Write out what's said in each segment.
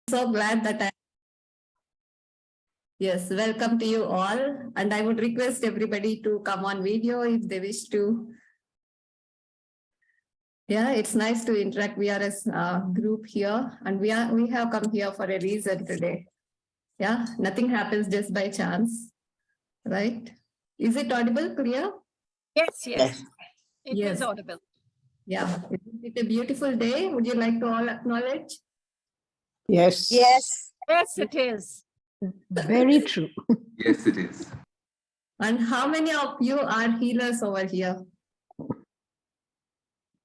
So glad that yes, welcome to you all. And I would request everybody to come on video if they wish to. Yeah, it's nice to interact. We are a group here, and we have come here for a reason today. Yeah, nothing happens just by chance, right? Is it audible, clear? Yes. It is audible. Yeah, it's a beautiful day. Would you like to all acknowledge? Yes. Yes, it is. Very true. Yes, it is. And how many of you are healers over here?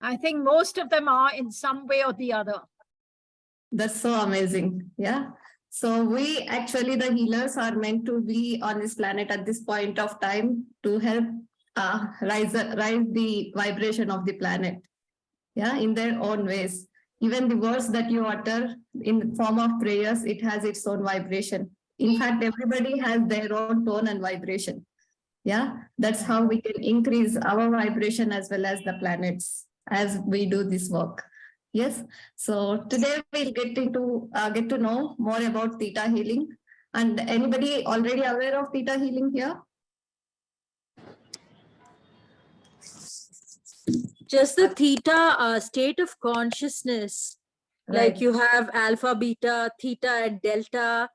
I think most of them are in some way or the other. That's so amazing. Yeah. So we actually, the healers are meant to be on this planet at this point of time to help rise the vibration of the planet. Yeah, in their own ways. Even the words that you utter in form of prayers, it has its own vibration. In fact, everybody has their own tone and vibration. Yeah, that's how we can increase our vibration as well as the planets as we do this work. Yes, so today we'll get to know more about theta healing. And anybody already aware of theta healing here? Just the theta state of consciousness, Right. like you have alpha, beta, theta, and delta.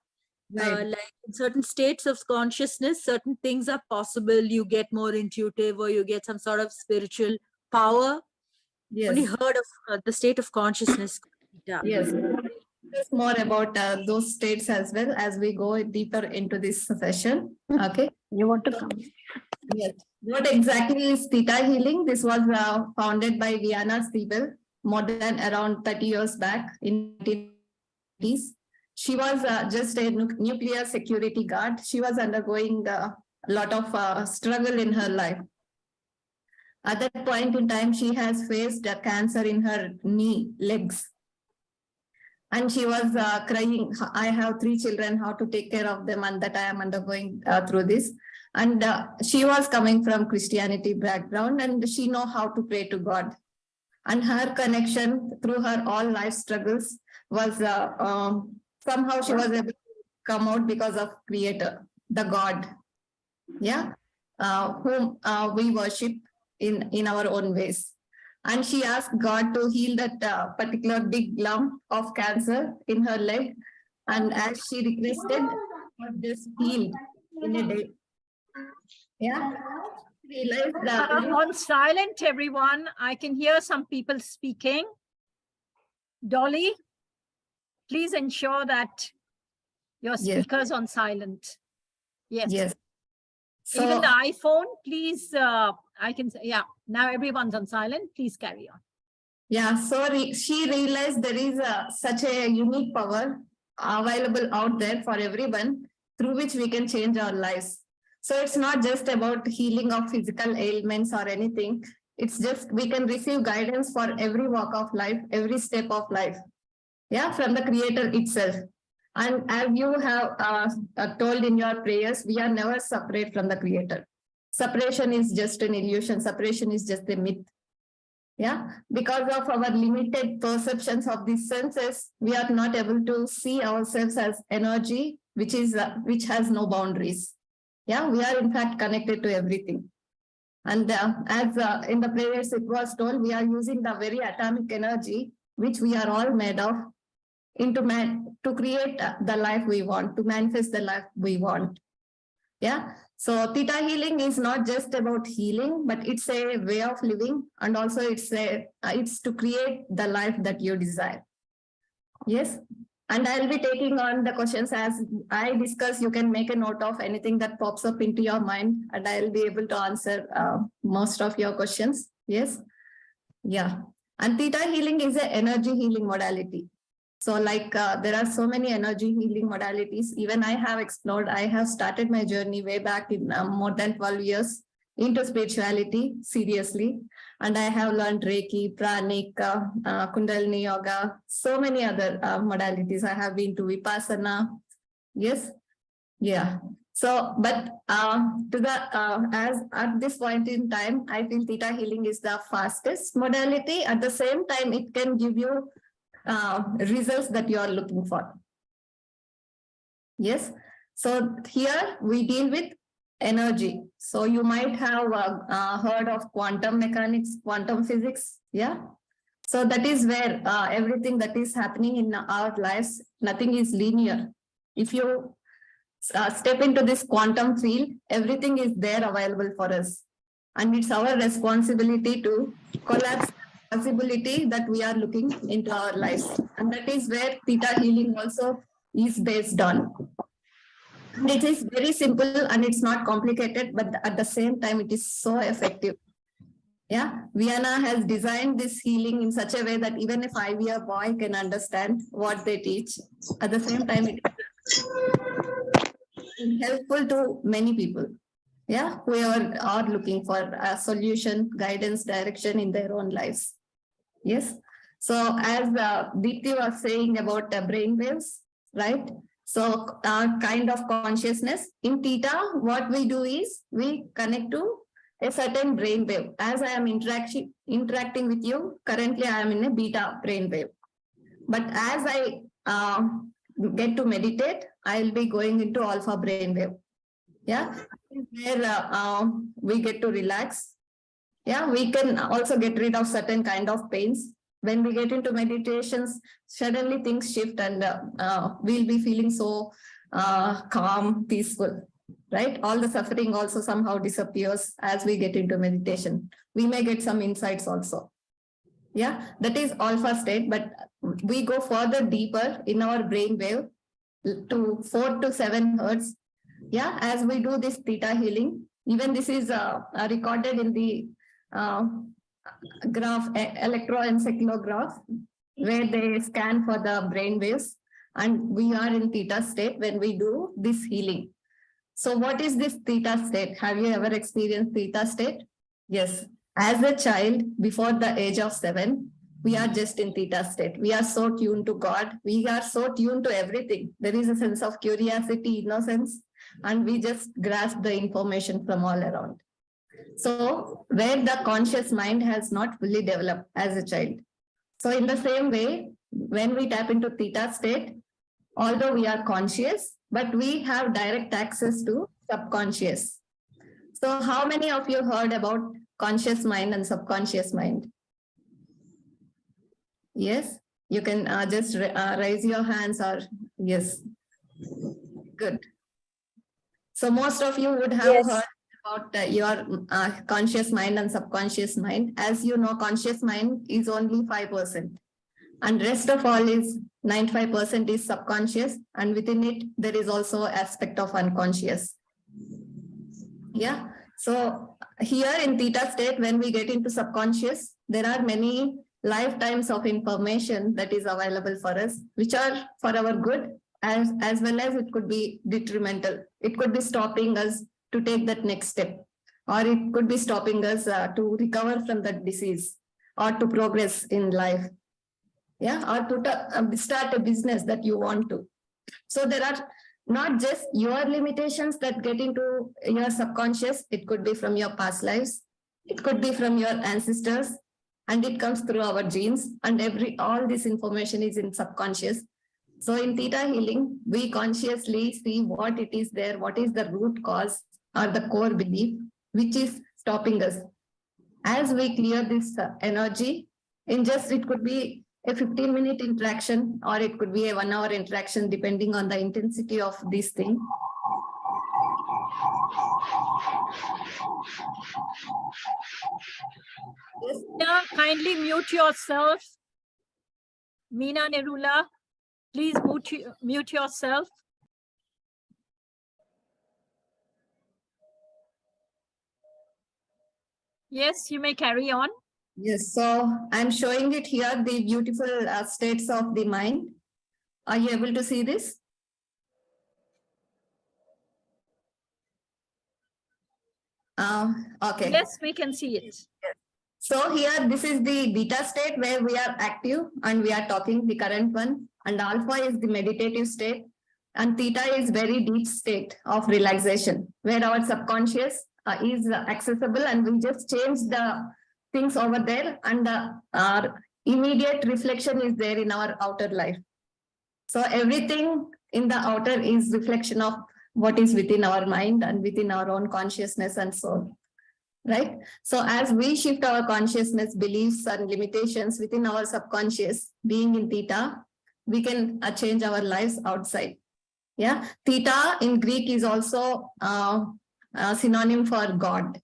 Right. Like in certain states of consciousness, certain things are possible. You get more intuitive, or you get some sort of spiritual power. Yes. Only heard of the state of consciousness. Theta. Yes. More about those states as well as we go deeper into this session. Okay. You want to come? Yes. What exactly is theta healing? This was founded by Vianna Stibal more than around 30 years back in the 1980s. She was just a nuclear security guard. She was undergoing a lot of struggle in her life. At that point in time, she has faced a cancer in her legs. And she was crying, I have 3 children, how to take care of them, and that I am undergoing through this. And she was coming from Christianity background, and she know how to pray to God. And her connection through her all life struggles was somehow she was able to come out because of Creator, the God, yeah, whom we worship in our own ways. And she asked God to heal that particular big lump of cancer in her leg. And as she requested, was just healed in a day. Yeah. On silent, everyone. I can hear some people speaking. Dolly, please ensure that your speaker's on silent. Yes. Yes. So, even the iPhone, please, I can say, yeah, now everyone's on silent. Please carry on. Yeah, so she realized there is such a unique power available out there for everyone through which we can change our lives. So it's not just about healing of physical ailments or anything. It's just we can receive guidance for every walk of life, every step of life. Yeah, from the Creator itself. And as you have told in your prayers, we are never separate from the Creator. Separation is just an illusion. Separation is just a myth. Yeah, because of our limited perceptions of these senses, we are not able to see ourselves as energy, which has no boundaries. Yeah, we are in fact connected to everything. And as in the prayers it was told, we are using the very atomic energy, which we are all made of, to create the life we want, to manifest the life we want. Yeah. So theta healing is not just about healing, but it's a way of living, and also it's to create the life that you desire. Yes. And I'll be taking on the questions as I discuss. You can make a note of anything that pops up into your mind, and I'll be able to answer most of your questions. Yes. Yeah. And theta healing is an energy healing modality. So like there are so many energy healing modalities. Even I have explored, I have started my journey way back in more than 12 years into spirituality, seriously. And I have learned Reiki, Pranic, Kundalini Yoga, so many other modalities. I have been to Vipassana. Yes. Yeah. So, but as at this point in time, I feel theta healing is the fastest modality. At the same time, it can give you results that you are looking for. Yes. So here we deal with energy. So you might have heard of quantum mechanics, quantum physics. Yeah. So that is where everything that is happening in our lives, nothing is linear. If you step into this quantum field, everything is there available for us. And it's our responsibility to collapse the possibility that we are looking into our lives. And that is where theta healing also is based on. And it is very simple and it's not complicated, but at the same time, it is so effective. Yeah, Vianna has designed this healing in such a way that even a 5-year boy can understand what they teach. At the same time, it is helpful to many people. Yeah, who are looking for a solution, guidance, direction in their own lives. Yes. So as Deepthi was saying about the brain waves, right? So kind of consciousness in theta, what we do is we connect to a certain brain wave. As I am interacting with you, currently I am in a beta brain wave. But as I get to meditate, I'll be going into alpha brain wave. Yeah, where we get to relax. Yeah, we can also get rid of certain kind of pains. When we get into meditations, suddenly things shift and we'll be feeling so calm, peaceful, right? All the suffering also somehow disappears as we get into meditation. We may get some insights also. Yeah, that is alpha state, but we go further deeper in our brain wave to 4 to 7 hertz. Yeah, as we do this theta healing, even this is recorded in the graph, electroencephalograph, where they scan for the brain waves, and we are in theta state when we do this healing. So what is this theta state? Have you ever experienced theta state? Yes. As a child, before the age of 7, we are just in theta state. We are so tuned to God. We are so tuned to everything. There is a sense of curiosity, innocence, and we just grasp the information from all around. So where the conscious mind has not fully developed as a child. So in the same way, when we tap into theta state, although we are conscious, but we have direct access to subconscious. So how many of you heard about conscious mind and subconscious mind? Yes, you can just raise your hands or yes. Good. So most of you would have heard about your conscious mind and subconscious mind. As you know, conscious mind is only 5%. And rest of all is 95% is subconscious. And within it, there is also aspect of unconscious. Yeah. So here in theta state, when we get into subconscious, there are many lifetimes of information that is available for us, which are for our good, as well as it could be detrimental. It could be stopping us to take that next step, or it could be stopping us to recover from that disease or to progress in life. Yeah, or to start a business that you want to. So there are not just your limitations that get into your subconscious. It could be from your past lives. It could be from your ancestors, and it comes through our genes, and all this information is in subconscious. So in theta healing, we consciously see what it is there, what is the root cause or the core belief, which is stopping us. As we clear this energy, it could be a 15-minute interaction, or it could be a 1-hour interaction, depending on the intensity of this thing. Now, kindly mute yourself. Veena Nerula, please mute yourself. Yes, you may carry on. Yes, so I'm showing it here, the beautiful states of the mind. Are you able to see this? Okay. Yes, we can see it. So here, this is the beta state where we are active and we are talking, the current one. And alpha is the meditative state. And theta is very deep state of relaxation, where our subconscious is accessible, and we just change the things over there, and our immediate reflection is there in our outer life. So everything in the outer is reflection of what is within our mind and within our own consciousness and soul. Right? So as we shift our consciousness, beliefs and limitations within our subconscious, being in theta, we can change our lives outside. Yeah, theta in Greek is also a synonym for God.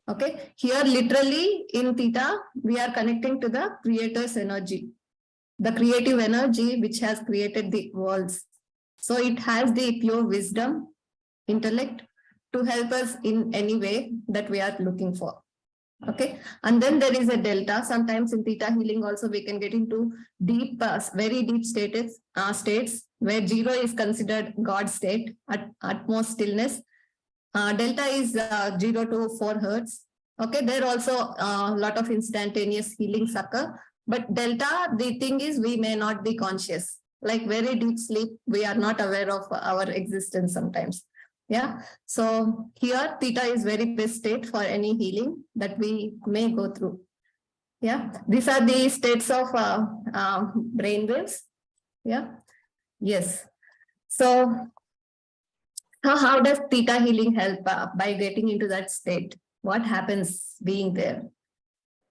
Okay, here literally in theta, we are connecting to the creator's energy, the creative energy which has created the worlds. So it has the pure wisdom, intellect to help us in any way that we are looking for. Okay, and then there is a delta. Sometimes in theta healing also we can get into deep, very deep states where 0 is considered God state at utmost stillness. Delta is 0 to 4 hertz. Okay, there also a lot of instantaneous healings occur. But delta, the thing is we may not be conscious. Like very deep sleep, we are not aware of our existence sometimes. Yeah, so here theta is very best state for any healing that we may go through. Yeah, these are the states of brain waves. Yeah, yes. So how does theta healing help by getting into that state? What happens being there?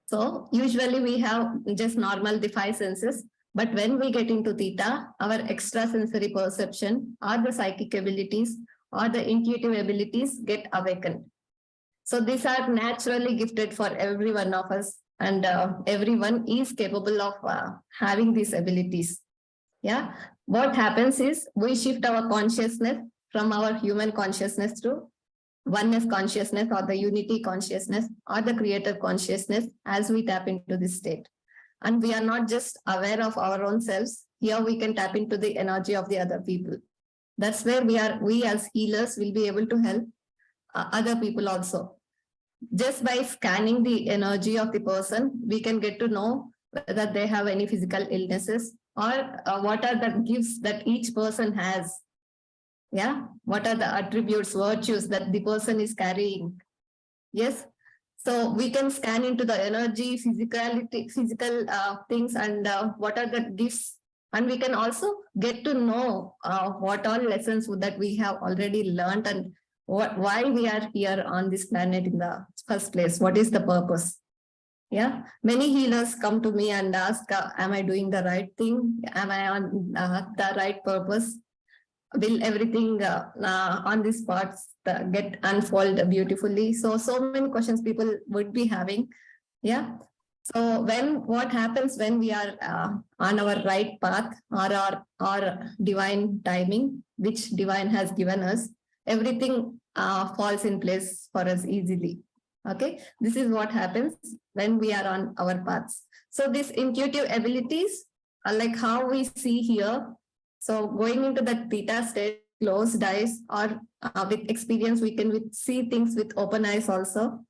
So usually we have just normal the 5 senses, but when we get into theta, our extrasensory perception or the psychic abilities or the intuitive abilities get awakened. So these are naturally gifted for every one of us, and everyone is capable of having these abilities. Yeah, what happens is we shift our consciousness from our human consciousness to oneness consciousness or the unity consciousness or the creator consciousness as we tap into this state. And we are not just aware of our own selves. Here we can tap into the energy of the other people. That's where we as healers will be able to help other people also. Just by scanning the energy of the person, we can get to know whether they have any physical illnesses or what are the gifts that each person has. Yeah, what are the attributes, virtues that the person is carrying? Yes, so we can scan into the energy, physical things, and what are the gifts. And we can also get to know what all lessons that we have already learned and why we are here on this planet in the first place. What is the purpose? Yeah, many healers come to me and ask, am I doing the right thing? Am I on the right purpose? Will everything on this part get unfold beautifully? So many questions people would be having. Yeah. So what happens when we are on our right path or our divine timing, which divine has given us, everything falls in place for us easily. Okay. This is what happens when we are on our paths. So these intuitive abilities are like how we see here. So going into the theta state, closed eyes or with experience, we can see things with open eyes also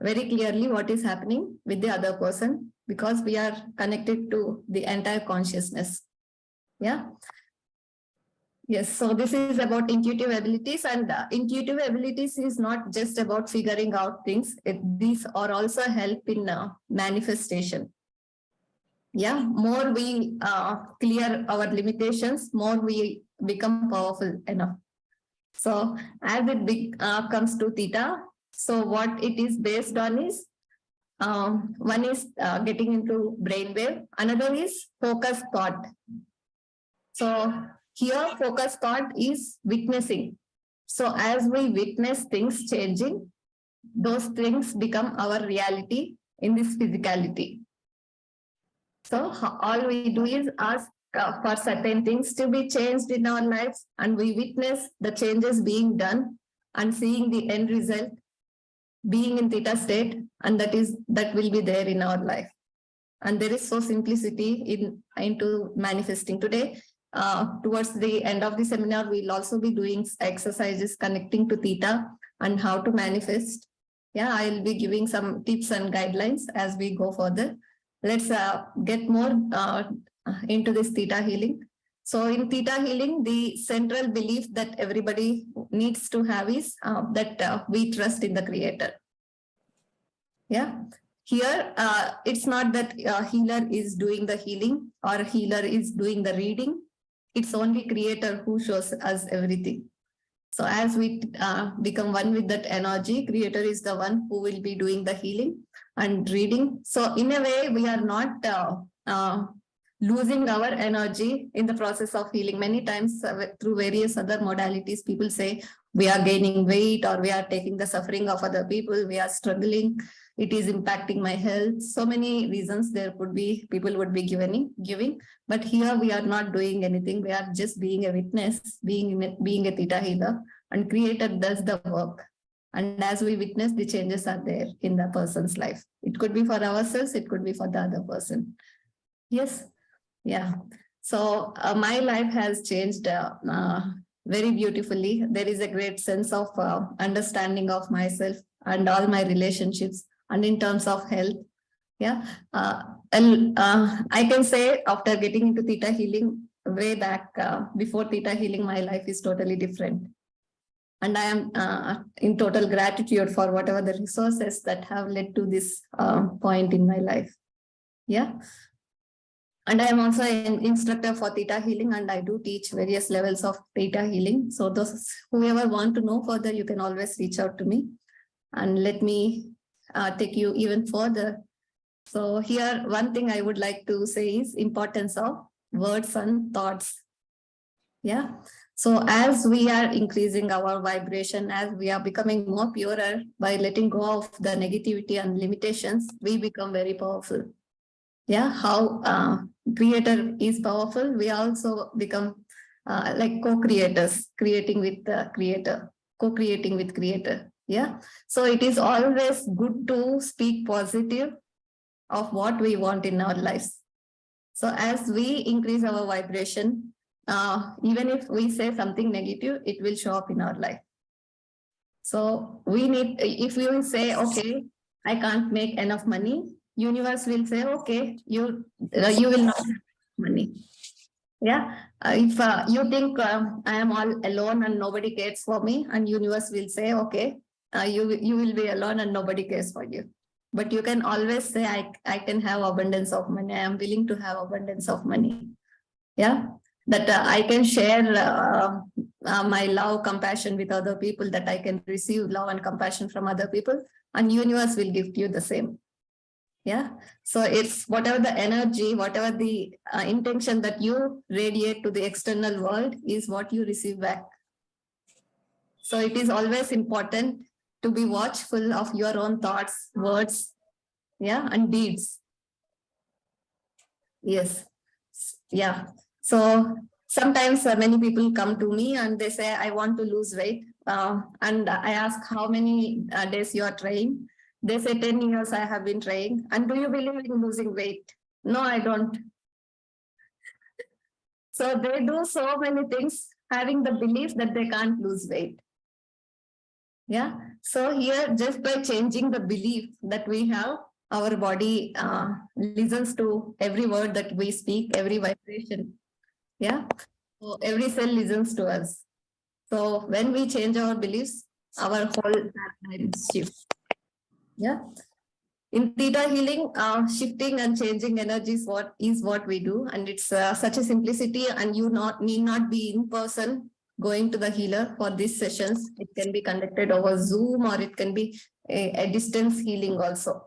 very clearly what is happening with the other person because we are connected to the entire consciousness. Yeah. Yes, so this is about intuitive abilities, and intuitive abilities is not just about figuring out things. These are also help in manifestation. Yeah, more we clear our limitations, more we become powerful enough. So as it comes to theta, so what it is based on is, one is getting into brainwave, another is focus thought. So here focus thought is witnessing. So as we witness things changing, those things become our reality in this physicality. So all we do is ask for certain things to be changed in our lives, and we witness the changes being done and seeing the end result being in theta state, and that will be there in our life. And there is so simplicity into manifesting. Today, towards the end of the seminar, we'll also be doing exercises connecting to theta and how to manifest. Yeah, I'll be giving some tips and guidelines as we go further. Let's get more into this theta healing. So in theta healing, the central belief that everybody needs to have is that we trust in the creator. Yeah. Here, it's not that a healer is doing the healing or a healer is doing the reading. It's only Creator who shows us everything. So as we become one with that energy, Creator is the one who will be doing the healing and reading. So in a way, we are not losing our energy in the process of healing. Many times through various other modalities, people say we are gaining weight or we are taking the suffering of other people, we are struggling, it is impacting my health. So many reasons there could be, people would be giving. But here we are not doing anything. We are just being a witness, being a theta healer, and Creator does the work. And as we witness, the changes are there in the person's life. It could be for ourselves, it could be for the other person. Yes. Yeah. So my life has changed very beautifully. There is a great sense of understanding of myself and all my relationships, and in terms of health. Yeah. I can say after getting into theta healing way back before theta healing, my life is totally different. And I am in total gratitude for whatever the resources that have led to this point in my life. Yeah. And I am also an instructor for theta healing, and I do teach various levels of theta healing. So those whoever want to know further, you can always reach out to me and let me take you even further. So here, one thing I would like to say is importance of words and thoughts. Yeah. So as we are increasing our vibration, as we are becoming more purer by letting go of the negativity and limitations, we become very powerful. Yeah, how Creator is powerful, we also become like co-creators, creating with the Creator, co-creating with Creator. Yeah, so it is always good to speak positive of what we want in our lives. So as we increase our vibration, even if we say something negative, it will show up in our life. So we need, if we will say, okay, I can't make enough money, universe will say, okay, you will not have money. Yeah. If you think I am all alone and nobody cares for me, and universe will say, okay, you will be alone and nobody cares for you. But you can always say, I can have abundance of money. I am willing to have abundance of money. Yeah. That I can share my love, compassion with other people, that I can receive love and compassion from other people, and universe will give you the same. Yeah. So it's whatever the energy, whatever the intention that you radiate to the external world is what you receive back. So it is always important to be watchful of your own thoughts, words, yeah, and deeds. Yes. Yeah. So sometimes many people come to me and they say, I want to lose weight. And I ask how many days you are trying. They say 10 years I have been trying. And do you believe in losing weight? No, I don't. So they do so many things having the belief that they can't lose weight. Yeah. So here, just by changing the belief that we have, our body listens to every word that we speak, every vibration. Yeah. So every cell listens to us. So when we change our beliefs, our whole paradigm shifts. Yeah. In theta healing, shifting and changing energy is what we do, and it's such a simplicity. And you need not be in person going to the healer for these sessions. It can be conducted over Zoom, or it can be a distance healing also.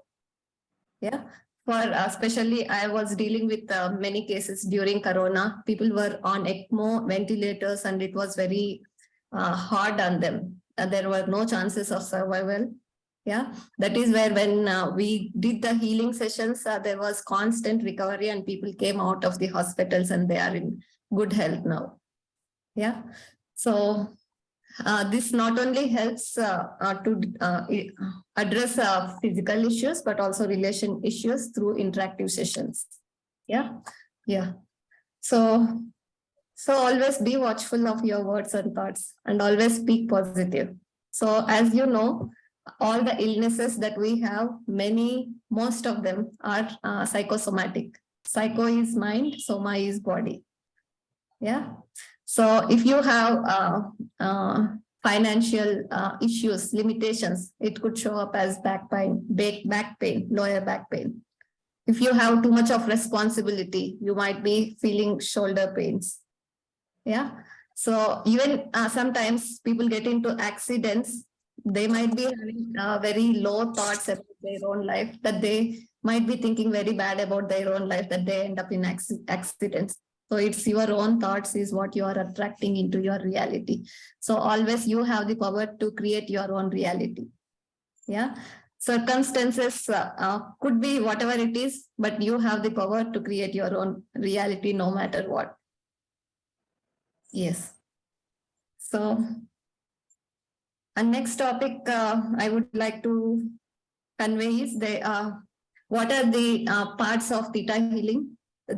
Yeah. For especially, I was dealing with many cases during Corona. People were on ECMO ventilators, and it was very hard on them. There were no chances of survival. Yeah, that is where when we did the healing sessions, there was constant recovery, and people came out of the hospitals and they are in good health now. Yeah, so this not only helps to address physical issues, but also relation issues through interactive sessions. Yeah, yeah. So always be watchful of your words and thoughts, and always speak positive. So as you know, all the illnesses that we have, most of them are psychosomatic. Psycho is mind, soma is body. Yeah. So if you have financial issues, limitations, it could show up as back pain, lower back pain. If you have too much of responsibility, you might be feeling shoulder pains. Yeah. So even sometimes people get into accidents, they might be having very low thoughts about their own life, that they might be thinking very bad about their own life, that they end up in accidents. So it's your own thoughts is what you are attracting into your reality. So always you have the power to create your own reality. Yeah. Circumstances could be whatever it is, but you have the power to create your own reality no matter what. Yes. So, and next topic I would like to convey is what are the parts of theta healing?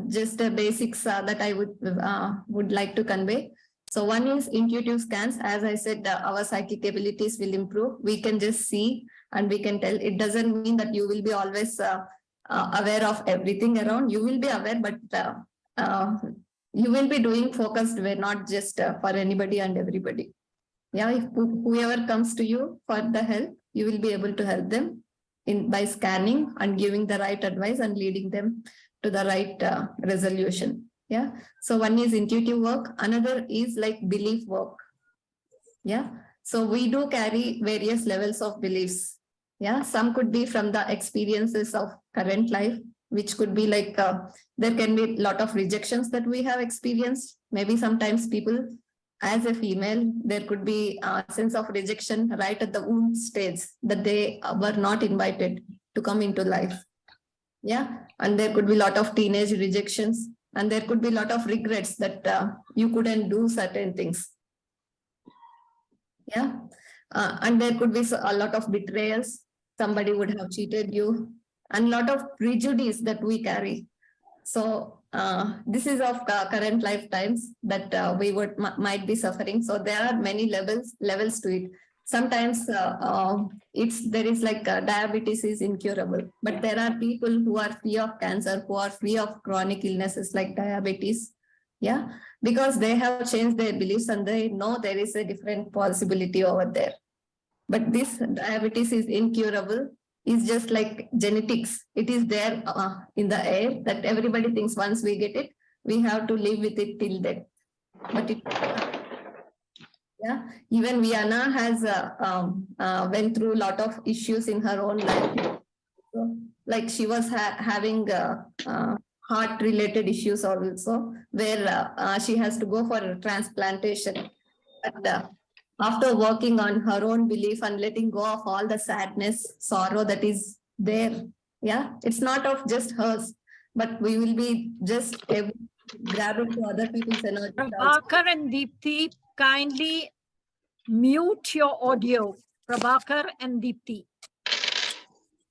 Just the basics that I would like to convey. So one is intuitive scans. As I said, our psychic abilities will improve. We can just see and we can tell. It doesn't mean that you will be always aware of everything around. You will be aware, but you will be doing focused way, not just for anybody and everybody. Yeah, if whoever comes to you for the help, you will be able to help them by scanning and giving the right advice and leading them to the right resolution. Yeah. So one is intuitive work. Another is like belief work. Yeah. So we do carry various levels of beliefs. Yeah. Some could be from the experiences of current life, which could be like there can be a lot of rejections that we have experienced. Maybe sometimes people, as a female, there could be a sense of rejection right at the womb stage, that they were not invited to come into life. Yeah. And there could be a lot of teenage rejections, and there could be a lot of regrets that you couldn't do certain things. Yeah. And there could be a lot of betrayals. Somebody would have cheated you, and a lot of prejudice that we carry. So this is of current lifetimes that we might be suffering. So there are many levels to it. Sometimes there is like diabetes is incurable, but there are people who are free of cancer, who are free of chronic illnesses like diabetes. Yeah, because they have changed their beliefs and they know there is a different possibility over there. But this diabetes is incurable. It's just like genetics. It is there in the air that everybody thinks once we get it, we have to live with it till death. But it, yeah, even Vianna has went through a lot of issues in her own life. So, like she was having heart-related issues also, where she has to go for a transplantation. But after working on her own belief and letting go of all the sadness, sorrow that is there, yeah, it's not of just hers, but we will be just grabbing to other people's energy. Prabhakar and Deepthi, kindly mute your audio. Prabhakar and Deepthi.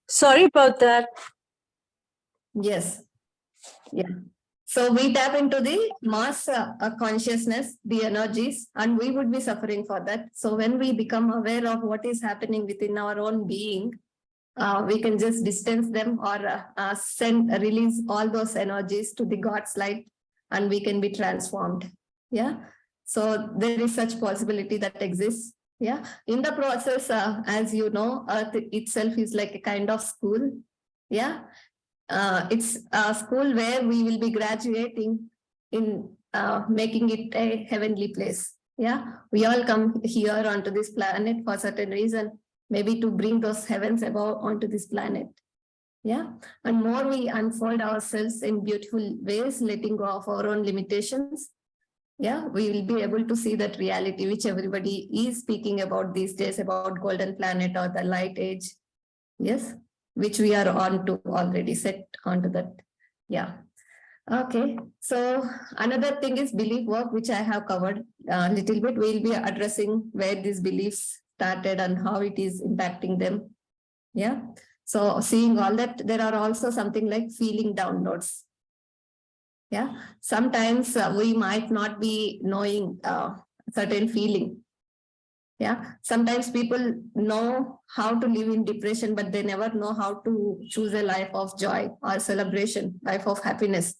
Sorry about that. Yes. Yeah. So we tap into the mass consciousness, the energies, and we would be suffering for that. So when we become aware of what is happening within our own being, we can just distance them or release all those energies to the God's light, and we can be transformed. Yeah. So there is such possibility that exists. Yeah. In the process, as you know, Earth itself is like a kind of school. Yeah. It's a school where we will be graduating in making it a heavenly place. Yeah, we all come here onto this planet for a certain reason, maybe to bring those heavens above onto this planet. Yeah, and more we unfold ourselves in beautiful ways, letting go of our own limitations. Yeah, we will be able to see that reality which everybody is speaking about these days, about golden planet or the light age. Yes, which we are on to already, set onto that. Yeah. Okay. So another thing is belief work, which I have covered a little bit. We'll be addressing where these beliefs started and how it is impacting them. Yeah. So seeing all that, there are also something like feeling downloads. Yeah. Sometimes we might not be knowing certain feeling. Yeah, sometimes people know how to live in depression, but they never know how to choose a life of joy or celebration, life of happiness.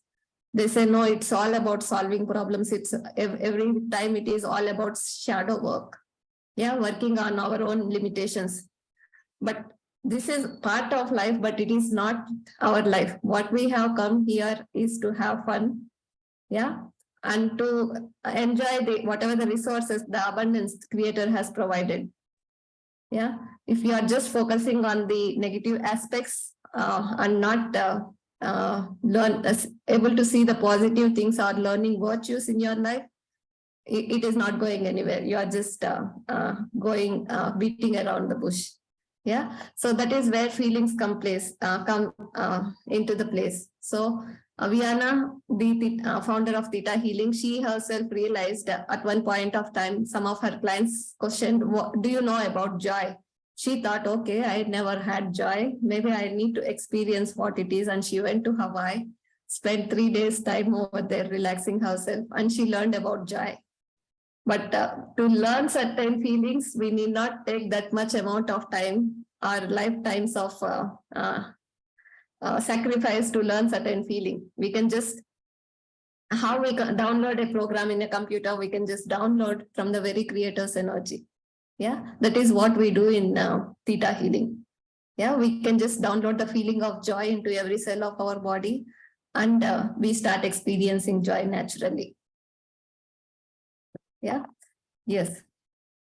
They say, no, it's all about solving problems. It's every time it is all about shadow work. Yeah, working on our own limitations. But this is part of life, but it is not our life. What we have come here is to have fun. Yeah, and to enjoy whatever the resources, the abundance creator has provided. Yeah, if you are just focusing on the negative aspects and not able to see the positive things or learning virtues in your life, it is not going anywhere. You are just going beating around the bush. Yeah, so that is where feelings come into the place. So Vianna, the founder of Theta Healing, she herself realized at one point of time, some of her clients questioned, what do you know about joy? She thought, okay, I never had joy. Maybe I need to experience what it is. And she went to Hawaii, spent 3 days time over there, relaxing herself, and she learned about joy. But to learn certain feelings, we need not take that much amount of time or lifetimes of sacrifice to learn certain feeling. We can just, how we can download a program in a computer, we can just download from the very creator's energy. Yeah, that is what we do in Theta Healing. Yeah, we can just download the feeling of joy into every cell of our body, and we start experiencing joy naturally. Yeah, yes.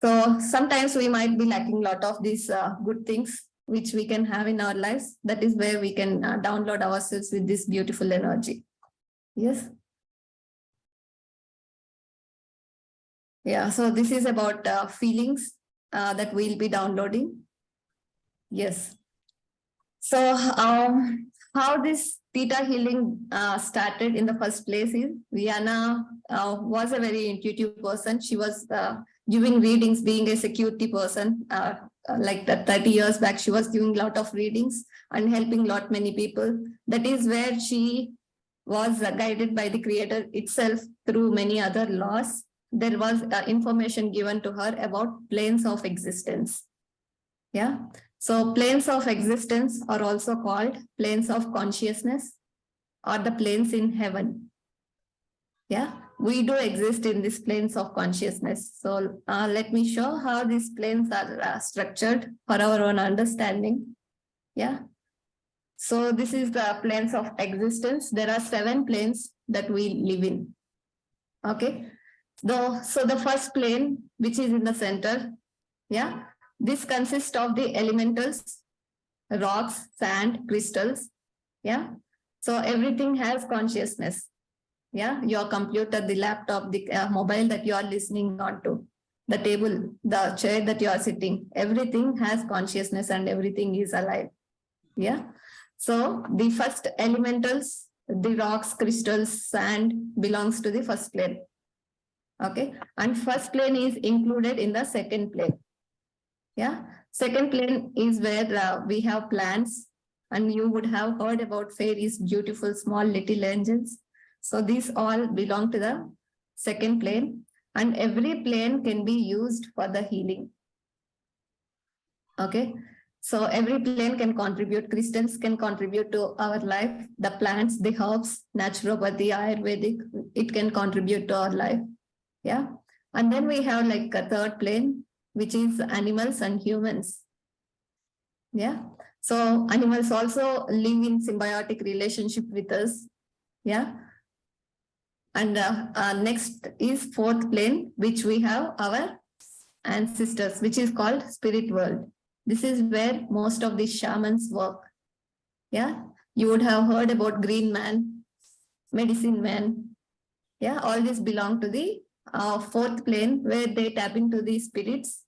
So sometimes we might be lacking a lot of these good things which we can have in our lives. That is where we can download ourselves with this beautiful energy. Yes. Yeah, so this is about feelings that we'll be downloading. Yes. So how this Theta Healing started in the first place is Vianna was a very intuitive person. She was giving readings, being a security person. Like that 30 years back, she was giving a lot of readings and helping many people. That is where she was guided by the creator itself through many other laws. There was information given to her about planes of existence. Yeah. So planes of existence are also called planes of consciousness or the planes in heaven. Yeah, we do exist in these planes of consciousness. So let me show how these planes are structured for our own understanding. Yeah. So this is the planes of existence. There are 7 planes that we live in. Okay. So the first plane, which is in the center, yeah, this consists of the elementals, rocks, sand, crystals. Yeah. So everything has consciousness. Yeah. Your computer, the laptop, the mobile that you are listening on to, the table, the chair that you are sitting, everything has consciousness and everything is alive. Yeah. So the first elementals, the rocks, crystals, sand belongs to the first plane. Okay. And first plane is included in the second plane. Yeah. Second plane is where we have plants, and you would have heard about fairies, beautiful small little angels. So these all belong to the second plane, and every plane can be used for the healing. Okay. So every plane can contribute, crystals can contribute to our life, the plants, the herbs, naturopathy, Ayurvedic, it can contribute to our life. Yeah. And then we have like a third plane, which is animals and humans. Yeah. So animals also live in symbiotic relationship with us. Yeah. And next is fourth plane, which we have our ancestors, which is called spirit world. This is where most of the shamans work. Yeah. You would have heard about green man, medicine man. Yeah. All these belong to the fourth plane, where they tap into the spirits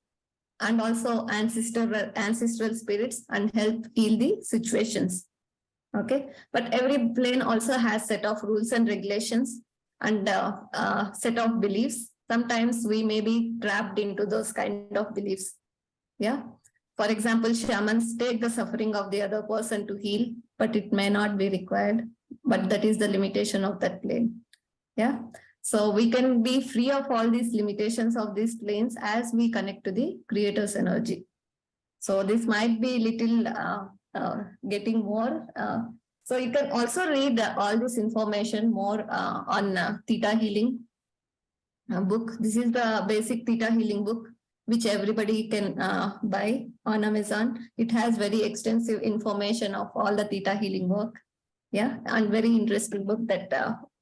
and also ancestral spirits and help heal the situations. Okay. But every plane also has set of rules and regulations and set of beliefs. Sometimes we may be trapped into those kind of beliefs. Yeah. For example, shamans take the suffering of the other person to heal, but it may not be required. But that is the limitation of that plane. Yeah. So we can be free of all these limitations of these planes as we connect to the creator's energy. So this might be little getting more. So you can also read all this information more on Theta Healing book. This is the basic Theta Healing book, which everybody can buy on Amazon. It has very extensive information of all the Theta Healing work. Yeah, and very interesting book that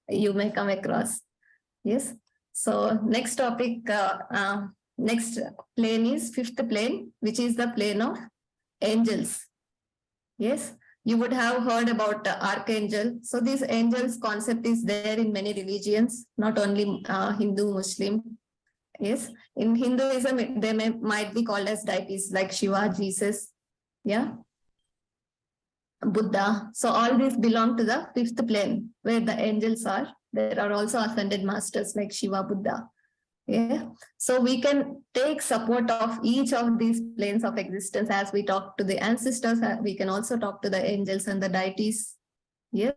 you may come across. Yes. So next topic, next plane is fifth plane, which is the plane of angels. Yes, you would have heard about the archangel. So this angels concept is there in many religions, not only Hindu, Muslim. Yes, in Hinduism, they might be called as deities like Shiva, Jesus, yeah, Buddha. So all these belong to the fifth plane where the angels are. There are also ascended masters like Shiva, Buddha. Yeah. So we can take support of each of these planes of existence as we talk to the ancestors. We can also talk to the angels and the deities. Yes.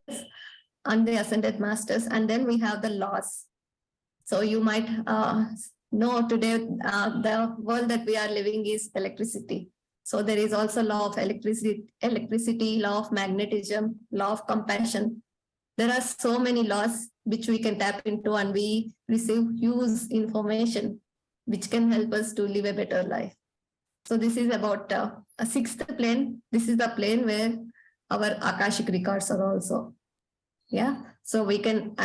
And the ascended masters. And then we have the laws. So you might know today the world that we are living is electricity. So there is also law of electricity, law of magnetism, law of compassion. There are so many laws which we can tap into, and we receive huge information which can help us to live a better life. So this is about a sixth plane. This is the plane where our Akashic records are also. Yeah. So we can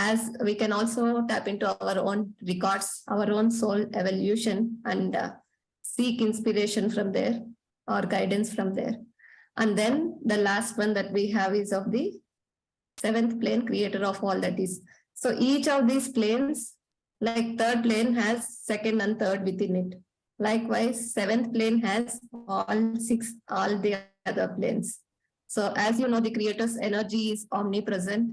also tap into our own records, our own soul evolution, and seek inspiration from there or guidance from there. And then the last one that we have is of the seventh plane, creator of all that is. So each of these planes, like third plane has second and third within it. Likewise, seventh plane has all the other planes. So as you know, the creator's energy is omnipresent.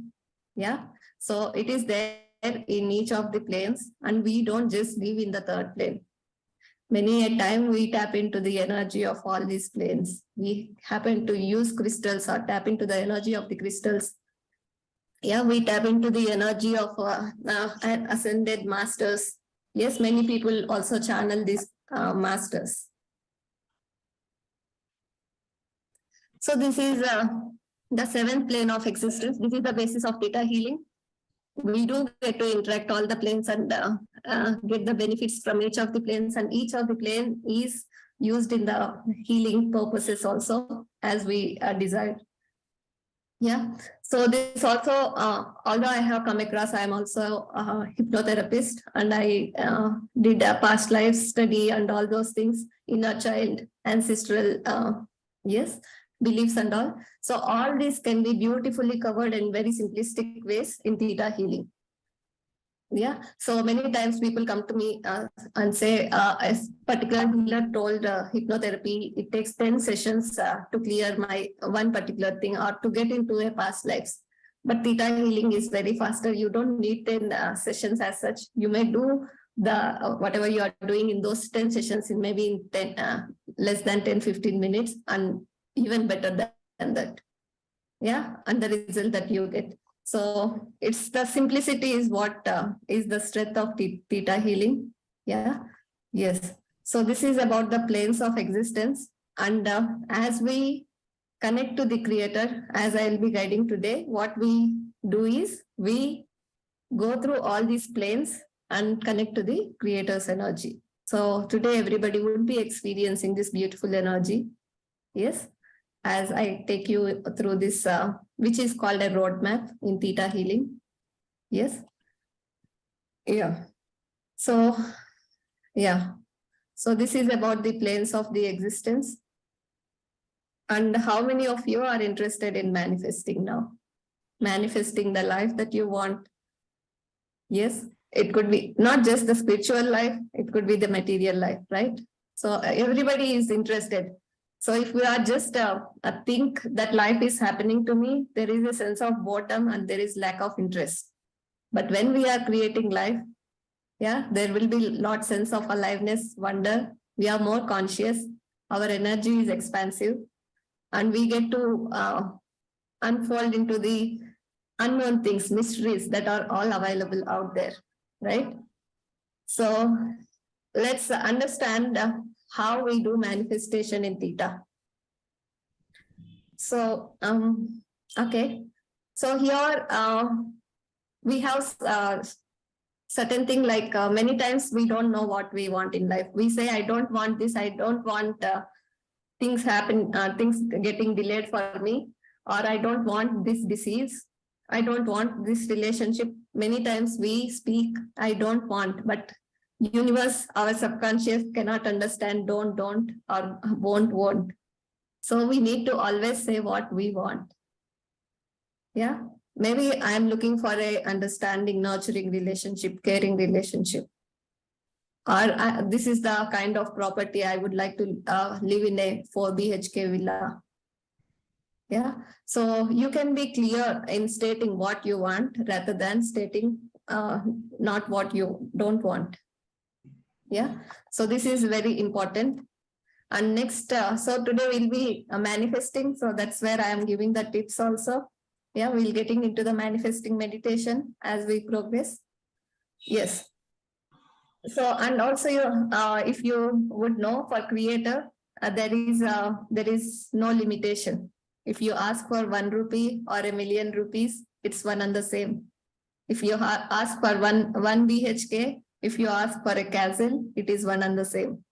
Yeah. So it is there in each of the planes, and we don't just live in the third plane. Many a time we tap into the energy of all these planes. We happen to use crystals or tap into the energy of the crystals. Yeah, we tap into the energy of ascended masters. Yes, many people also channel these masters. So this is the seventh plane of existence. This is the basis of theta healing. We do get to interact all the planes and get the benefits from each of the planes, and each of the plane is used in the healing purposes also as we desire. Yeah. So this also, although I have come across, I am also a hypnotherapist, and I did a past life study and all those things, inner child, ancestral, yes, beliefs and all. So all this can be beautifully covered in very simplistic ways in theta healing. Yeah. So many times people come to me and say, a particular healer told hypnotherapy, it takes 10 sessions to clear my one particular thing or to get into a past lives. But theta healing is very faster. You don't need 10 sessions as such. You may do the whatever you are doing in those 10 sessions in maybe in 10, less than 10-15 minutes, and even better than that. Yeah. And the result that you get. So it's the simplicity is what is the strength of theta healing. Yeah. Yes. So this is about the planes of existence. And as we connect to the creator, as I will be guiding today, what we do is we go through all these planes and connect to the creator's energy. So today everybody would be experiencing this beautiful energy. Yes. As I take you through this, which is called a roadmap in theta healing. Yes. Yeah. So, yeah. So this is about the planes of the existence. And how many of you are interested in manifesting now? Manifesting the life that you want. Yes. It could be not just the spiritual life, it could be the material life, right? So everybody is interested. So if we are just think that life is happening to me, there is a sense of boredom and there is lack of interest. But when we are creating life, yeah, there will be lot sense of aliveness, wonder. We are more conscious. Our energy is expansive, and we get to unfold into the unknown things, mysteries that are all available out there, right? So let's understand how we do manifestation in theta. So, okay. So here we have certain thing like many times we don't know what we want in life. We say, I don't want this, I don't want things getting delayed for me, or I don't want this disease. I don't want this relationship. Many times we speak, I don't want, but universe, our subconscious cannot understand don't, or won't. So we need to always say what we want. Yeah. Maybe I'm looking for a understanding, nurturing relationship, caring relationship. Or this is the kind of property I would like to live in a 4 BHK villa. Yeah. So you can be clear in stating what you want rather than stating not what you don't want. Yeah. So this is very important. And next, so today we'll be manifesting. So that's where I am giving the tips also. Yeah, we'll getting into the manifesting meditation as we progress. Yes. So, and also you, if you would know, for creator, there is no limitation. If you ask for 1 rupee or a million rupees, it's one and the same. If you ask for one BHK, if you ask for a castle, it is one and the same.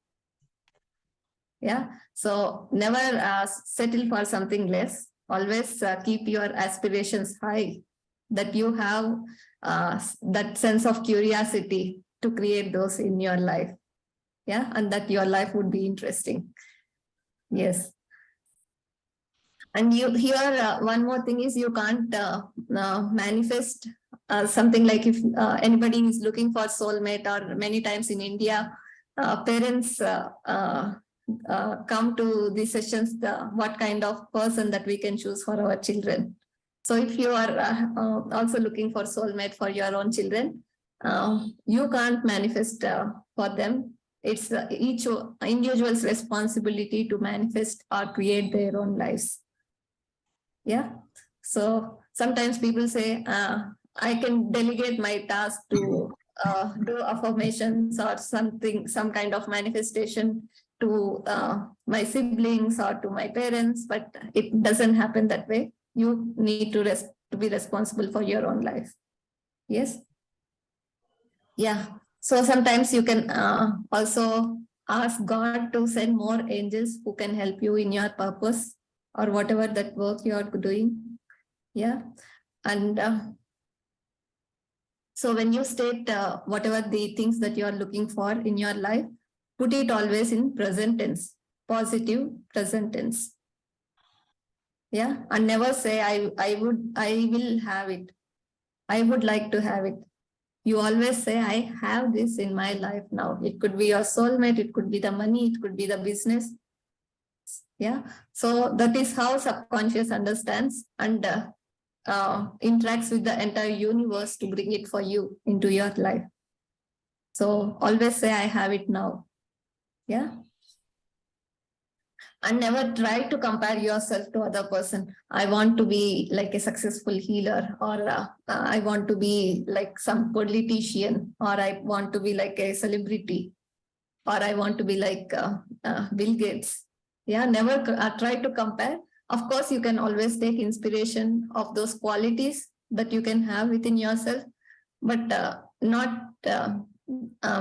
Yeah. So never settle for something less. Always keep your aspirations high, that you have that sense of curiosity to create those in your life. Yeah. And that your life would be interesting. Yes. And you here, one more thing is you can't manifest something like if anybody is looking for soulmate, or many times in India, parents come to these sessions, what kind of person that we can choose for our children. So if you are also looking for soulmate for your own children, you can't manifest for them. It's each individual's responsibility to manifest or create their own lives. Yeah. So sometimes people say, I can delegate my task to do affirmations or something, some kind of manifestation to my siblings or to my parents, but it doesn't happen that way. You need to be responsible for your own life. Yes. Yeah. So sometimes you can also ask God to send more angels who can help you in your purpose or whatever that work you are doing. Yeah. And so when you state whatever the things that you are looking for in your life, put it always in present tense, positive present tense. Yeah. And never say, I will have it. I would like to have it. You always say, I have this in my life now. It could be your soulmate, it could be the money, it could be the business. Yeah. So that is how subconscious understands and interacts with the entire universe to bring it for you into your life. So always say, I have it now. Yeah. And never try to compare yourself to other person. I want to be like a successful healer, or I want to be like some politician, or I want to be like a celebrity, or I want to be like Bill Gates. Yeah, never try to compare. Of course, you can always take inspiration of those qualities that you can have within yourself, but not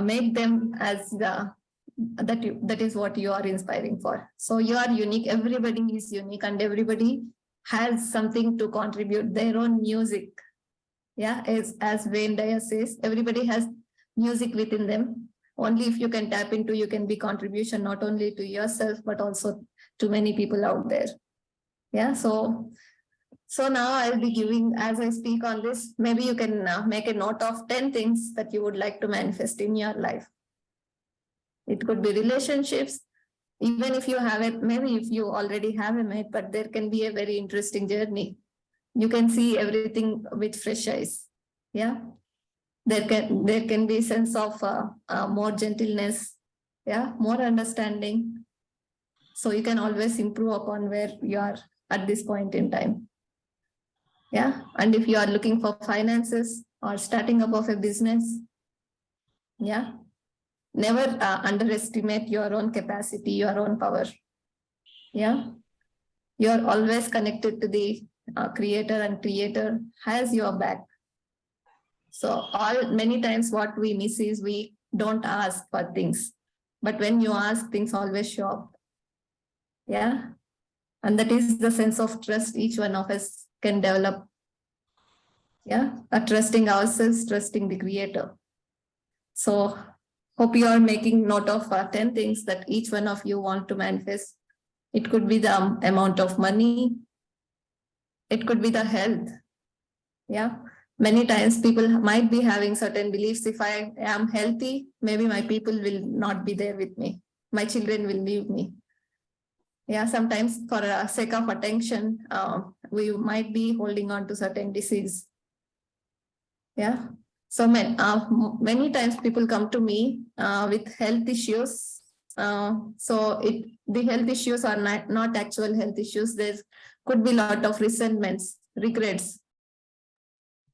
make them as that is what you are inspiring for. So you are unique. Everybody is unique, and everybody has something to contribute, their own music. Yeah, as Veena says, everybody has music within them. Only if you can tap into, you can be contribution not only to yourself but also to many people out there. Yeah. So now I'll be giving, as I speak on this, maybe you can make a note of 10 things that you would like to manifest in your life. It could be relationships, even if you have it, maybe if you already have a mate, but there can be a very interesting journey. You can see everything with fresh eyes. Yeah. There can be a sense of more gentleness. Yeah. More understanding. So you can always improve upon where you are at this point in time. Yeah. And if you are looking for finances or starting up of a business, yeah, never underestimate your own capacity, your own power. Yeah. You're always connected to the creator, and creator has your back. So many times what we miss is we don't ask for things, but when you ask, things always show up. Yeah. And that is the sense of trust each one of us can develop. Yeah, trusting ourselves, trusting the creator. So hope you are making note of 10 things that each one of you want to manifest. It could be the amount of money. It could be the health. Yeah. Many times people might be having certain beliefs. If I am healthy, maybe my people will not be there with me. My children will leave me. Yeah, sometimes for the sake of attention, we might be holding on to certain disease. Yeah. So many times people come to me with health issues. The health issues are not actual health issues. There could be a lot of resentments, regrets.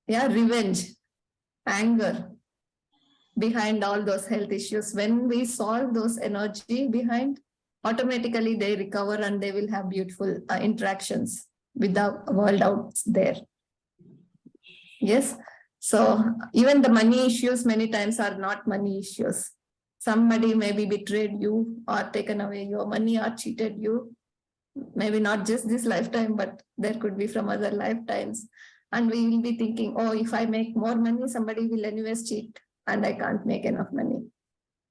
Yeah, revenge, anger behind all those health issues. When we solve those energy behind, automatically they recover and they will have beautiful interactions with the world out there. Yes. So even the money issues many times are not money issues. Somebody maybe betrayed you or taken away your money or cheated you. Maybe not just this lifetime, but there could be from other lifetimes. And we will be thinking, oh, if I make more money, somebody will anyways cheat and I can't make enough money.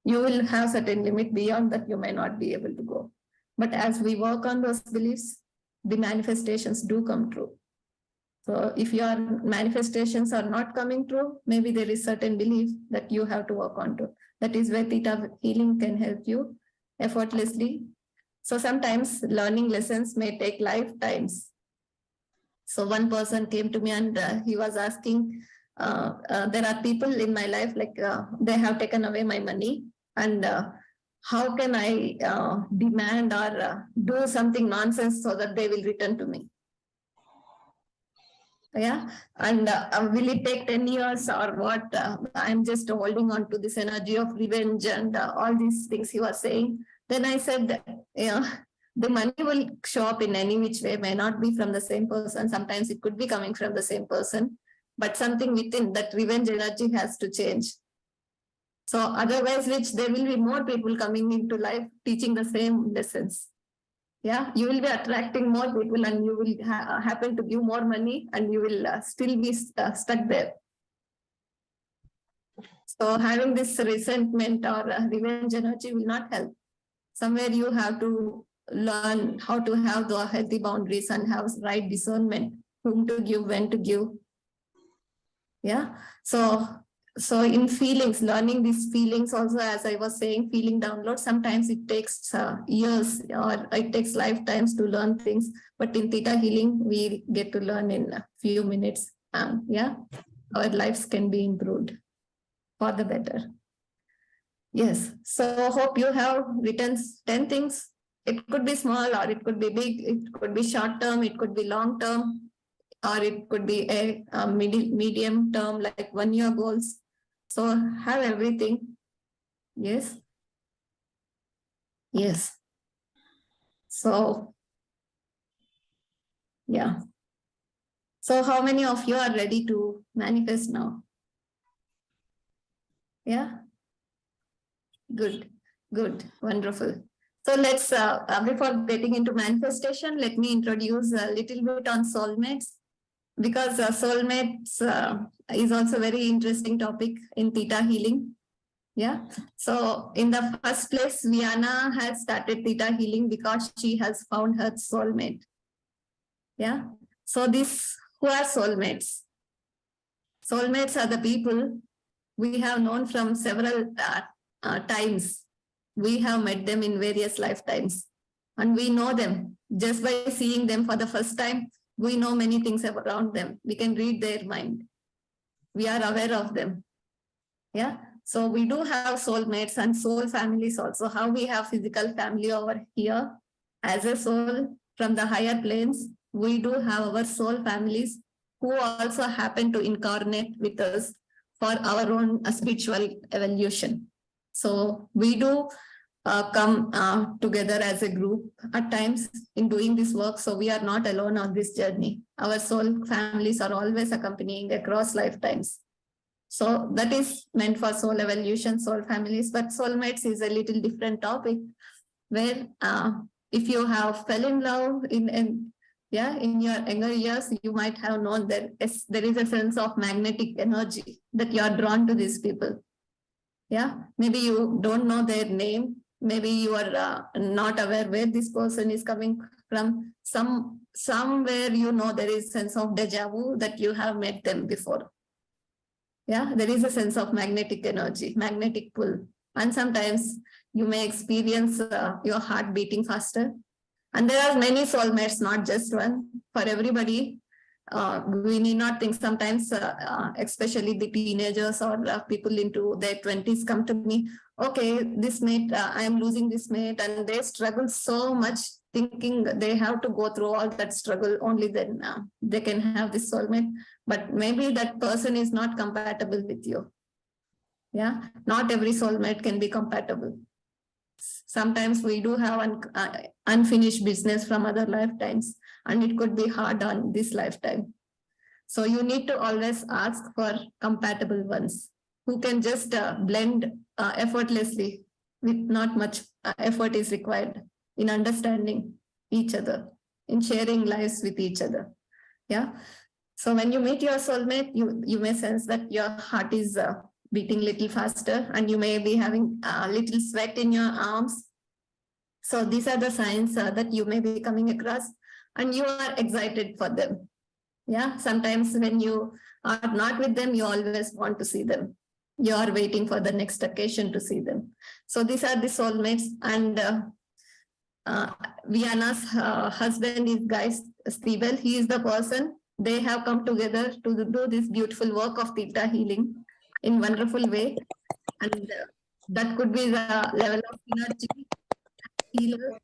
You will have certain limit, beyond that you may not be able to go. But as we work on those beliefs, the manifestations do come true. So if your manifestations are not coming true, maybe there is certain belief that you have to work on to. That is where Theta Healing can help you effortlessly. So sometimes learning lessons may take lifetimes. So one person came to me and he was asking, there are people in my life, like they have taken away my money, and how can I demand or do something nonsense so that they will return to me? Yeah, and will it take 10 years or what? I'm just holding on to this energy of revenge and all these things he was saying. Then I said, yeah, the money will show up in any which way, may not be from the same person. Sometimes it could be coming from the same person, but something within that revenge energy has to change. So otherwise, which there will be more people coming into life teaching the same lessons. Yeah, you will be attracting more people and you will happen to give more money and you will still be stuck there. So having this resentment or revenge energy will not help. Somewhere you have to learn how to have the healthy boundaries and have right discernment, whom to give, when to give. Yeah, so in feelings, learning these feelings also, as I was saying, feeling download, sometimes it takes years or it takes lifetimes to learn things. But in Theta Healing, we get to learn in a few minutes. Yeah, our lives can be improved for the better. Yes, so hope you have written 10 things. It could be small or it could be big. It could be short term, it could be long term, or it could be a medium term, like 1 year goals. So have everything. Yes. Yes. So, yeah. So how many of you are ready to manifest now? Yeah. Good. Good. Wonderful. So let's, before getting into manifestation, let me introduce a little bit on soulmates, because soulmates is also a very interesting topic in Theta Healing. Yeah. So in the first place, Vianna has started Theta Healing because she has found her soulmate. Yeah. So who are soulmates? Soulmates are the people we have known from several times. We have met them in various lifetimes and we know them. Just by seeing them for the first time, we know many things around them. We can read their mind. We are aware of them. Yeah. So we do have soulmates and soul families also. How we have physical family over here as a soul from the higher planes, we do have our soul families who also happen to incarnate with us for our own spiritual evolution. So we do come together as a group at times in doing this work. So we are not alone on this journey. Our soul families are always accompanying across lifetimes. So that is meant for soul evolution, soul families, but soulmates is a little different topic where if you have fell in love in Yeah, in your younger years, you might have known that there is a sense of magnetic energy that you are drawn to these people. Yeah, maybe you don't know their name. Maybe you are not aware where this person is coming from. Somewhere there is sense of deja vu that you have met them before. Yeah, there is a sense of magnetic energy, magnetic pull. And sometimes you may experience your heart beating faster. And there are many soulmates, not just one. For everybody, we need not think sometimes, especially the teenagers or people into their 20s come to me, okay, this mate, I am losing this mate, and they struggle so much thinking they have to go through all that struggle, only then they can have this soulmate. But maybe that person is not compatible with you. Yeah, not every soulmate can be compatible. Sometimes we do have unfinished business from other lifetimes, and it could be hard on this lifetime. So you need to always ask for compatible ones who can just blend effortlessly with not much effort is required in understanding each other, in sharing lives with each other. Yeah. So when you meet your soulmate, you may sense that your heart is beating little faster, and you may be having a little sweat in your arms. So these are the signs that you may be coming across, and you are excited for them. Yeah, sometimes when you are not with them, you always want to see them. You are waiting for the next occasion to see them. So these are the soulmates. And Vianna's husband is Guy Stibal. He is the person. They have come together to do this beautiful work of theta healing in wonderful way. And that could be the level of energy healer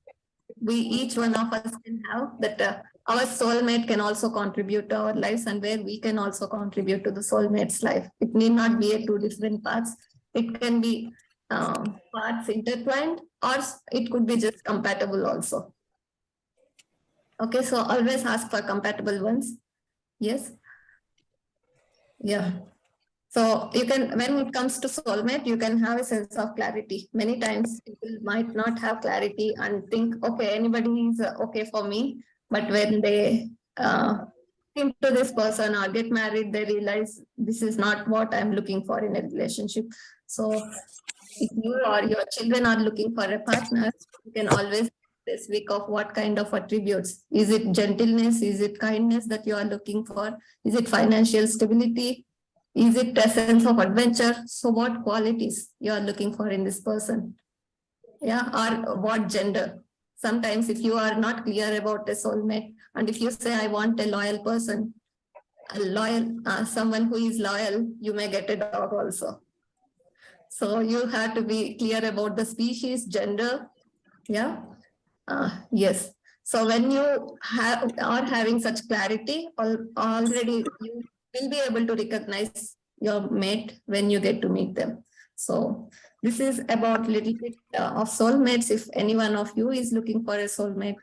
we each one of us can have, that our soulmate can also contribute to our lives, and where we can also contribute to the soulmate's life. It need not be two different paths. It can be paths intertwined, or it could be just compatible also. Okay, so always ask for compatible ones. Yes. Yeah. So you can, when it comes to soulmate, you can have a sense of clarity. Many times people might not have clarity and think, okay, anybody is okay for me. But when they into this person or get married, they realize this is not what I'm looking for in a relationship. So if you or your children are looking for a partner, you can always speak of what kind of attributes. Is it gentleness? Is it kindness that you are looking for? Is it financial stability? Is it a sense of adventure? So what qualities you are looking for in this person? Yeah, or what gender? Sometimes if you are not clear about a soulmate, and if you say, I want a loyal person, a loyal, someone who is loyal, you may get a dog also. So you have to be clear about the species, gender. Yeah. Yes. So when you are having such clarity, already you will be able to recognize your mate when you get to meet them. So this is about little bit of soulmates. If any one of you is looking for a soulmate.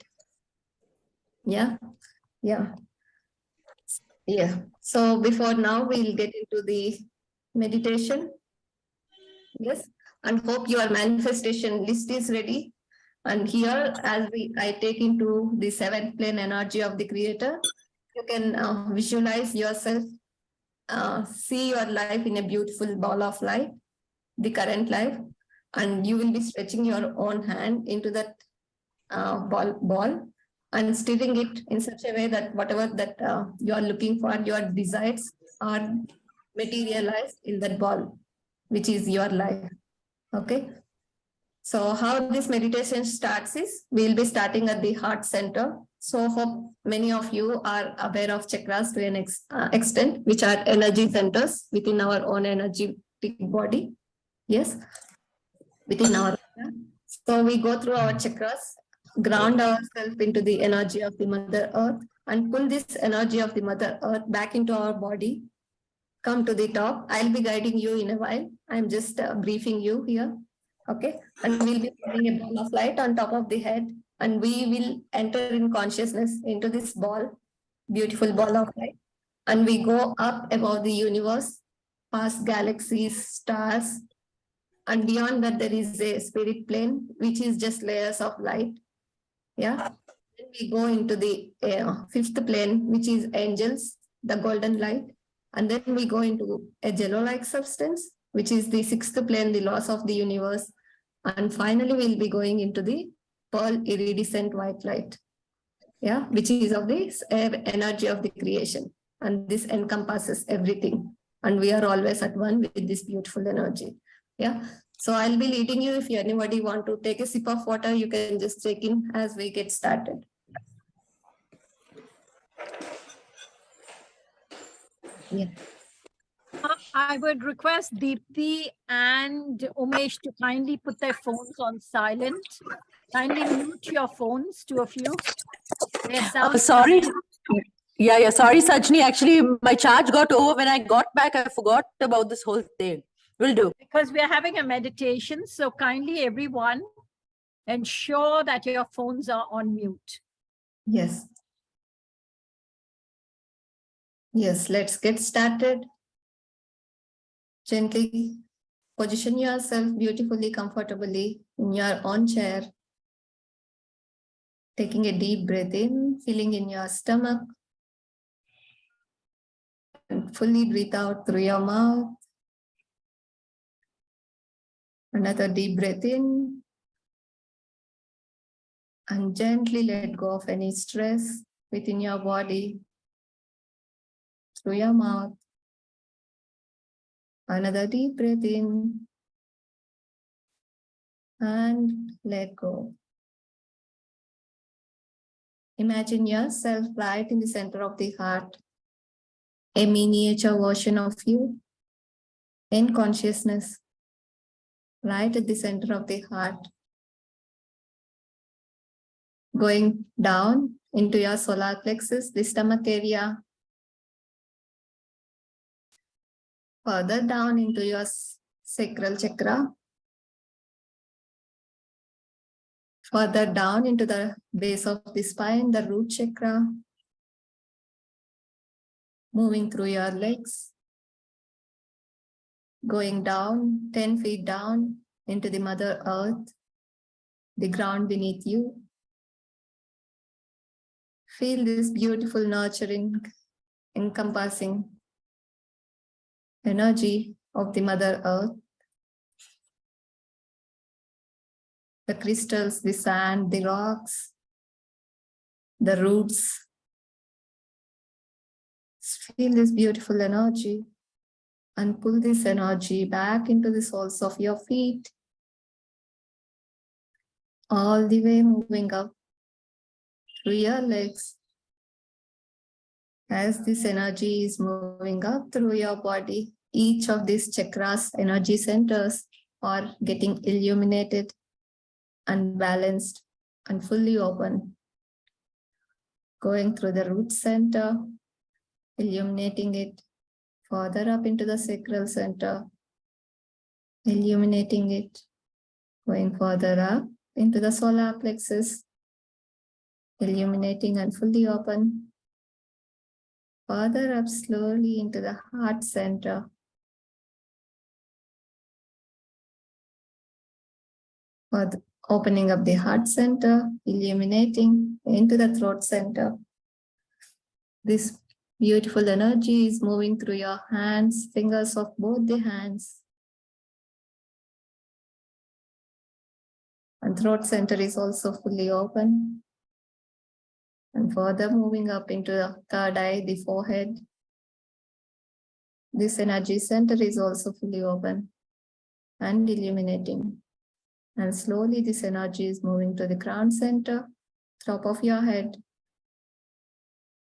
Yeah. Yeah. Yeah. So before now, we'll get into the meditation. Yes. And hope your manifestation list is ready. And here, as I take into the seventh plane energy of the creator, you can visualize yourself, see your life in a beautiful ball of light, the current life, and you will be stretching your own hand into that ball and stirring it in such a way that whatever that you are looking for, your desires are materialized in that ball, which is your life. Okay. So how this meditation starts is, we'll be starting at the heart center. So hope many of you are aware of chakras to an extent, which are energy centers within our own energetic body. Yes, within our. So we go through our chakras, ground ourselves into the energy of the Mother Earth, and pull this energy of the Mother Earth back into our body. Come to the top. I'll be guiding you in a while. I'm just briefing you here. Okay, and we'll be putting a ball of light on top of the head, and we will enter in consciousness into this ball, beautiful ball of light, and we go up above the universe, past galaxies, stars, and beyond that there is a spirit plane, which is just layers of light. Yeah, We go into the fifth plane, which is angels, the golden light. And then we go into a jello-like substance, which is the sixth plane, the laws of the universe. And finally, we'll be going into the pearl iridescent white light, yeah, which is of the energy of the creation. And this encompasses everything. And we are always at one with this beautiful energy. Yeah. So I'll be leading you. If anybody want to take a sip of water, you can just take in as we get started. Yeah. I would request Deepthi and Umesh to kindly put their phones on silent. Kindly mute your phones, two of you. Their sound Sorry. Yeah. Sorry, Sajni. Actually, my charge got over. When I got back, I forgot about this whole thing. Will do. because we are having a meditation. So kindly everyone ensure that your phones are on mute. Yes. Yes, let's get started. Gently position yourself beautifully, comfortably in your own chair. Taking a deep breath in, feeling in your stomach. And fully breathe out through your mouth. Another deep breath in. And gently let go of any stress within your body through your mouth. Another deep breath in. And let go. Imagine yourself right in the center of the heart, a miniature version of you in consciousness, right at the center of the heart, going down into your solar plexus, the stomach area, further down into your sacral chakra, further down into the base of the spine, the root chakra, moving through your legs, going down 10 feet down into the Mother Earth, the ground beneath you. Feel this beautiful, nurturing, encompassing energy of the Mother Earth. The crystals, the sand, the rocks, the roots. Feel this beautiful energy and pull this energy back into the soles of your feet, all the way moving up through your legs. As this energy is moving up through your body, each of these chakras, energy centers, are getting illuminated and balanced and fully open. Going through the root center, illuminating it, further up into the sacral center, illuminating it, going further up into the solar plexus, illuminating and fully open, further up slowly into the heart center, further opening up the heart center, illuminating into the throat center. This beautiful energy is moving through your hands, fingers of both the hands. And throat center is also fully open. And further moving up into the third eye, the forehead. This energy center is also fully open and illuminating. And slowly this energy is moving to the crown center, top of your head.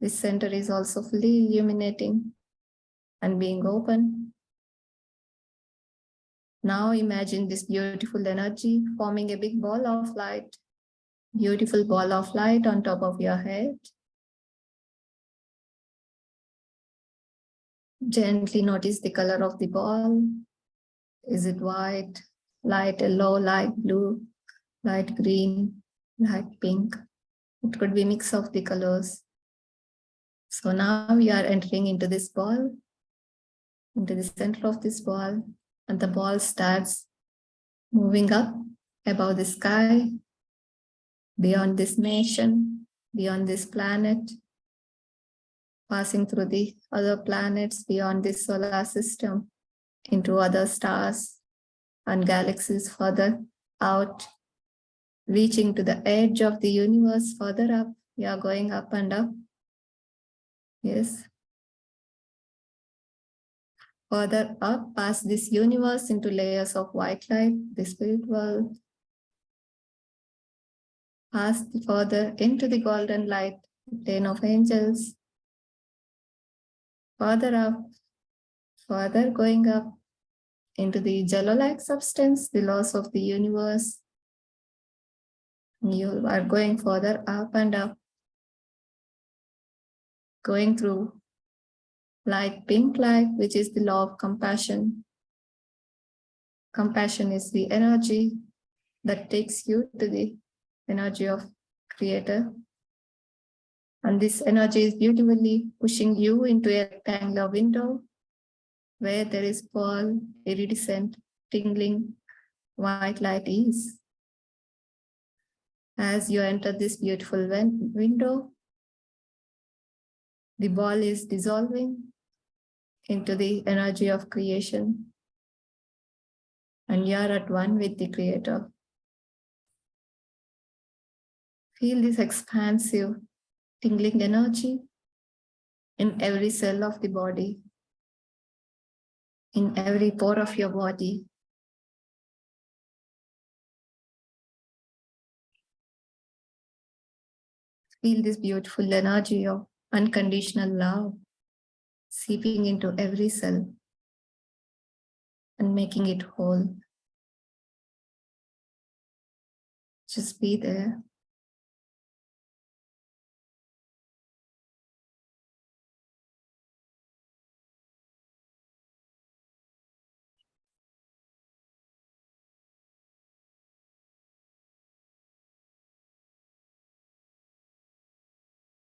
This center is also fully illuminating and being open. Now imagine this beautiful energy forming a big ball of light, beautiful ball of light on top of your head. Gently notice the color of the ball. Is it white, light yellow, light blue, light green, light pink? It could be a mix of the colors. So now we are entering into this ball, into the center of this ball, and the ball starts moving up above the sky, beyond this nation, beyond this planet, passing through the other planets beyond this solar system, into other stars and galaxies further out, reaching to the edge of the universe further up. We are going up and up. Yes. Further up past this universe into layers of white light, the spirit world. Past further into the golden light, the plane of angels. Further up, further going up into the jello-like substance, the laws of the universe. You are going further up and up, going through light, pink light, which is the law of compassion. Compassion is the energy that takes you to the energy of Creator. And this energy is beautifully pushing you into a rectangular window where there is ball, iridescent, tingling, white light is. As you enter this beautiful window, the ball is dissolving into the energy of creation, and you are at one with the Creator. Feel this expansive, tingling energy in every cell of the body, in every pore of your body. Feel this beautiful energy of unconditional love seeping into every cell and making it whole. Just be there.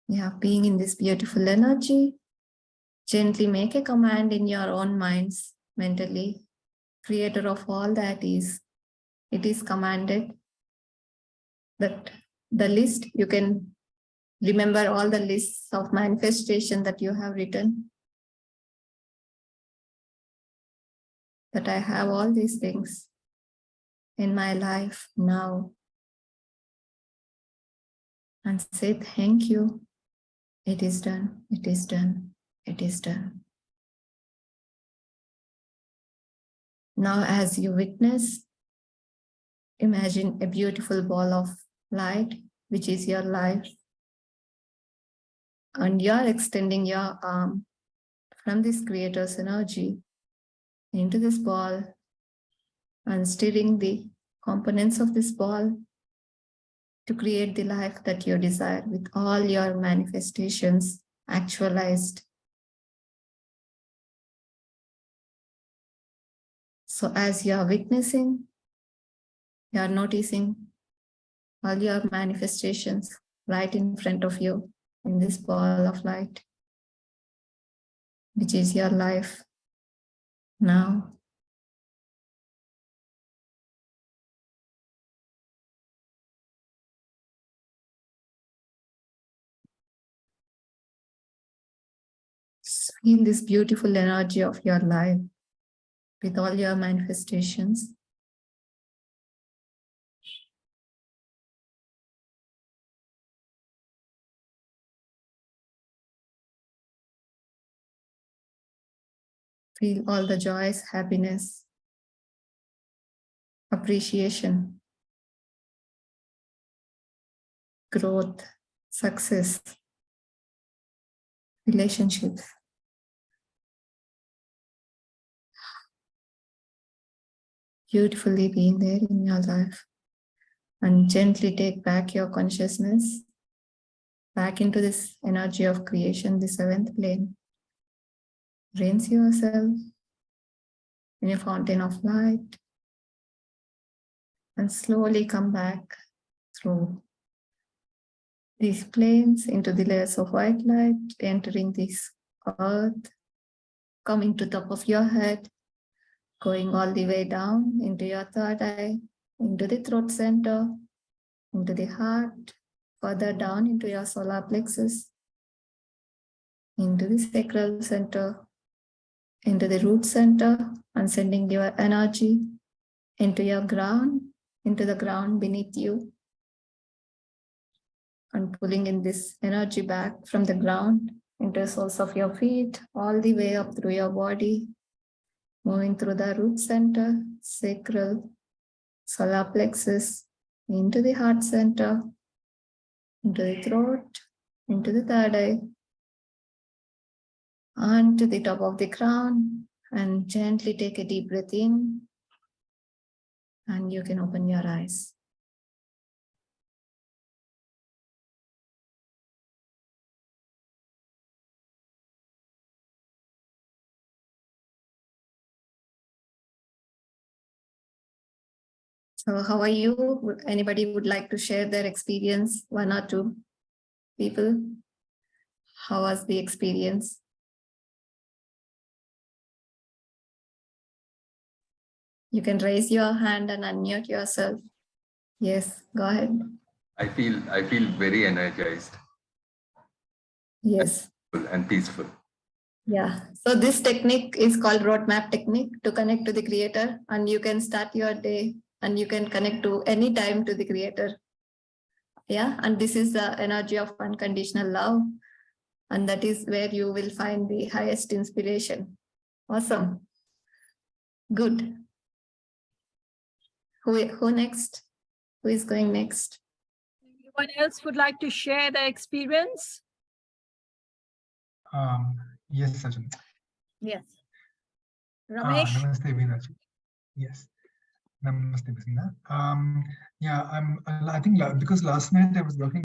Yeah, being in this beautiful energy, gently make a command in your own minds, mentally. Creator of all that is, it is commanded that the list, you can remember all the lists of manifestation that you have written. That I have all these things in my life now. And say thank you. It is done, it is done, it is done. Now as you witness, imagine a beautiful ball of light, which is your life. And you are extending your arm from this Creator's energy into this ball and stirring the components of this ball to create the life that you desire with all your manifestations actualized. So as you are witnessing, you are noticing all your manifestations right in front of you in this ball of light, which is your life now. Feel this beautiful energy of your life with all your manifestations. Feel all the joys, happiness, appreciation, growth, success, relationships. Beautifully being there in your life. And gently take back your consciousness back into this energy of creation, the seventh plane. Rinse yourself in a fountain of light and slowly come back through these planes into the layers of white light, entering this earth, coming to top of your head, going all the way down into your third eye, into the throat center, into the heart, further down into your solar plexus, into the sacral center, into the root center, and sending your energy into your ground, into the ground beneath you, and pulling in this energy back from the ground into the soles of your feet, all the way up through your body, moving through the root center, sacral, solar plexus, into the heart center, into the throat, into the third eye, and to the top of the crown, and gently take a deep breath in, and you can open your eyes. So how are you? Anybody would like to share their experience? One or two people? How was the experience? You can raise your hand and unmute yourself. Yes, go ahead. I feel very energized Yes. and peaceful. Yeah. So this technique is called roadmap technique to connect to the creator, and you can start your day and you can connect to any time to the creator. Yeah. And this is the energy of unconditional love. And that is where you will find the highest inspiration. Awesome. Good. Who next? Who is going next? Anyone else would like to share their experience? Yes, Sajjan. Yes. Ramesh? Namaste, Veena. Yes. Namaste, Veena. Yeah, I think because last night I was working